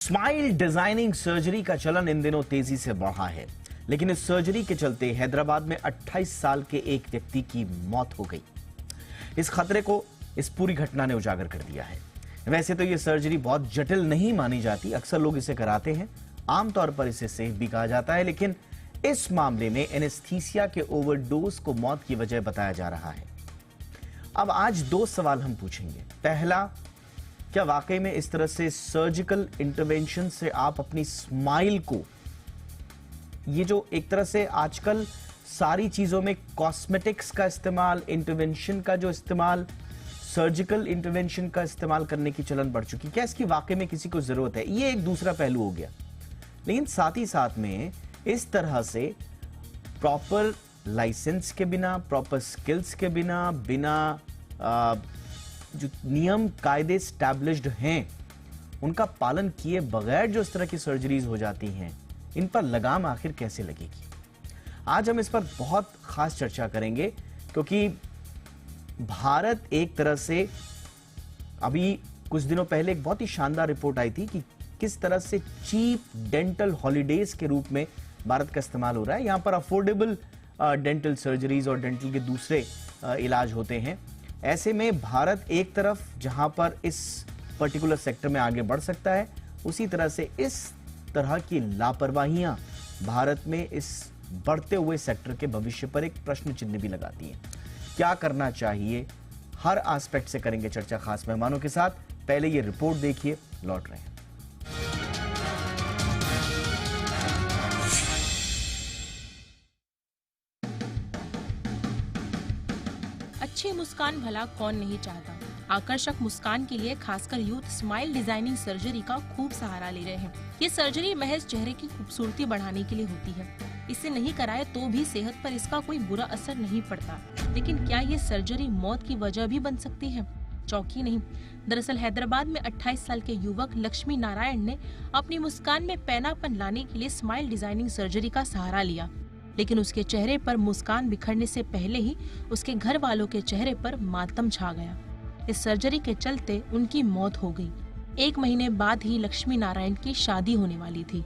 Smile designing surgery का चलन इन दिनों तेजी से बढ़ा है, लेकिन इस सर्जरी के चलते हैदराबाद में 28 साल के एक व्यक्ति की मौत हो गई। इस खतरे को इस पूरी घटना ने उजागर कर दिया है। वैसे तो यह सर्जरी बहुत जटिल नहीं मानी जाती, अक्सर लोग इसे कराते हैं, आमतौर पर इसे सेफ भी कहा जाता है, लेकिन इस मामले में एनेस्थीसिया के ओवरडोज को मौत की वजह बताया जा रहा है। अब आज दो सवाल हम पूछेंगे। पहला, क्या वाकई में इस तरह से सर्जिकल इंटरवेंशन से आप अपनी स्माइल को, ये जो एक तरह से आजकल सारी चीजों में कॉस्मेटिक्स का इस्तेमाल, इंटरवेंशन का जो इस्तेमाल, सर्जिकल इंटरवेंशन का इस्तेमाल करने की चलन बढ़ चुकी, क्या इसकी वाकई में किसी को जरूरत है? ये एक दूसरा पहलू हो गया। लेकिन साथ ही साथ में इस तरह से प्रॉपर लाइसेंस के बिना, प्रॉपर स्किल्स के बिना, जो नियम कायदे स्टैब्लिश्ड हैं उनका पालन किए बगैर जो इस तरह की सर्जरीज हो जाती हैं, इन पर लगाम आखिर कैसे लगेगी? आज हम इस पर बहुत खास चर्चा करेंगे, क्योंकि भारत एक तरह से अभी कुछ दिनों पहले एक बहुत ही शानदार रिपोर्ट आई थी कि किस तरह से चीप डेंटल हॉलीडेज के रूप में भारत का इस्तेमाल हो रहा है। यहां पर अफोर्डेबल डेंटल सर्जरीज और डेंटल के दूसरे इलाज होते हैं। ऐसे में भारत एक तरफ जहां पर इस पर्टिकुलर सेक्टर में आगे बढ़ सकता है, उसी तरह से इस तरह की लापरवाहियां भारत में इस बढ़ते हुए सेक्टर के भविष्य पर एक प्रश्न चिन्ह भी लगाती हैं। क्या करना चाहिए, हर एस्पेक्ट से करेंगे चर्चा खास मेहमानों के साथ। पहले ये रिपोर्ट देखिए, लौट रहे हैं। अच्छी मुस्कान भला कौन नहीं चाहता। आकर्षक मुस्कान के लिए खासकर यूथ स्माइल डिजाइनिंग सर्जरी का खूब सहारा ले रहे हैं। ये सर्जरी महज चेहरे की खूबसूरती बढ़ाने के लिए होती है। इसे नहीं कराए तो भी सेहत पर इसका कोई बुरा असर नहीं पड़ता। लेकिन क्या ये सर्जरी मौत की वजह भी बन सकती है? चौंकी नहीं। दरअसल हैदराबाद में 28 साल के युवक लक्ष्मी नारायण ने अपनी मुस्कान में पैनापन लाने के लिए स्माइल डिजाइनिंग सर्जरी का सहारा लिया, लेकिन उसके चेहरे पर मुस्कान बिखरने से पहले ही उसके घर वालों के चेहरे पर मातम छा गया। इस सर्जरी के चलते उनकी मौत हो गई। 1 महीने बाद ही लक्ष्मी नारायण की शादी होने वाली थी।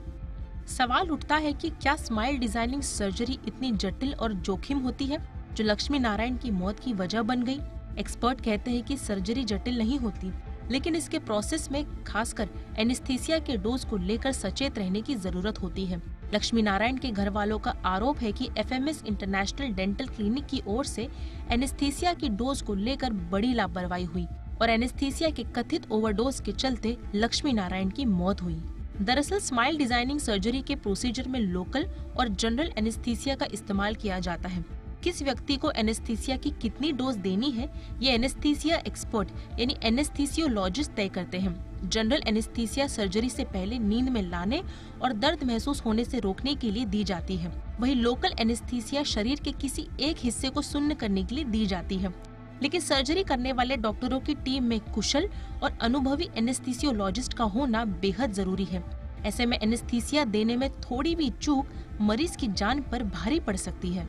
सवाल उठता है कि क्या स्माइल डिजाइनिंग सर्जरी इतनी जटिल और जोखिम होती है जो लक्ष्मी नारायण की मौत की वजह बन गई? एक्सपर्ट कहते हैं कि सर्जरी जटिल नहीं होती, लेकिन इसके प्रोसेस में खासकर एनेस्थीसिया के डोज को लेकर सचेत रहने की जरूरत होती है। लक्ष्मी नारायण के घर वालों का आरोप है कि FMS इंटरनेशनल डेंटल क्लिनिक की ओर से एनेस्थीसिया की डोज को लेकर बड़ी लापरवाही हुई और एनेस्थीसिया के कथित ओवरडोज के चलते लक्ष्मी नारायण की मौत हुई। दरअसल स्माइल डिजाइनिंग सर्जरी के प्रोसीजर में लोकल और जनरल एनेस्थीसिया का इस्तेमाल किया जाता है। किस व्यक्ति को एनेस्थीसिया की कितनी डोज देनी है, ये एनेस्थीसिया एक्सपर्ट यानी एनेस्थीसियोलॉजिस्ट तय करते हैं। जनरल एनेस्थीसिया सर्जरी से पहले नींद में लाने और दर्द महसूस होने से रोकने के लिए दी जाती है। वहीं लोकल एनेस्थीसिया शरीर के किसी एक हिस्से को सुन्न करने के लिए दी जाती है। लेकिन सर्जरी करने वाले डॉक्टरों की टीम में कुशल और अनुभवी एनेस्थीसियोलॉजिस्ट का होना बेहद जरूरी है। ऐसे में एनेस्थीसिया देने में थोड़ी भी चूक मरीज की जान पर भारी पड़ सकती है।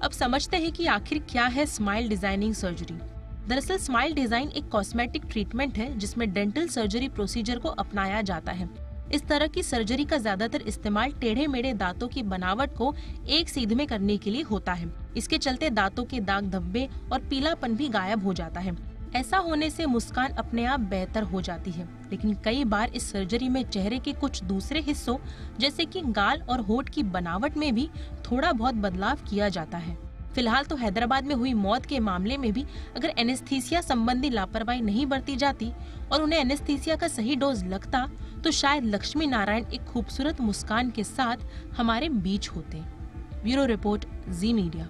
अब समझते हैं कि आखिर क्या है स्माइल डिजाइनिंग सर्जरी। दरअसल स्माइल डिजाइन एक कॉस्मेटिक ट्रीटमेंट है जिसमें डेंटल सर्जरी प्रोसीजर को अपनाया जाता है। इस तरह की सर्जरी का ज्यादातर इस्तेमाल टेढ़े मेढ़े दांतों की बनावट को एक सीध में करने के लिए होता है। इसके चलते दांतों के दाग धब्बे और पीलापन भी गायब हो जाता है। ऐसा होने से मुस्कान अपने आप बेहतर हो जाती है। लेकिन कई बार इस सर्जरी में चेहरे के कुछ दूसरे हिस्सों जैसे कि गाल और होठ की बनावट में भी थोड़ा बहुत बदलाव किया जाता है। फिलहाल तो हैदराबाद में हुई मौत के मामले में भी अगर एनेस्थीसिया संबंधी लापरवाही नहीं बरती जाती और उन्हें एनेस्थीसिया का सही डोज लगता तो शायद लक्ष्मी नारायण एक खूबसूरत मुस्कान के साथ हमारे बीच होते। ब्यूरो रिपोर्ट, जी मीडिया।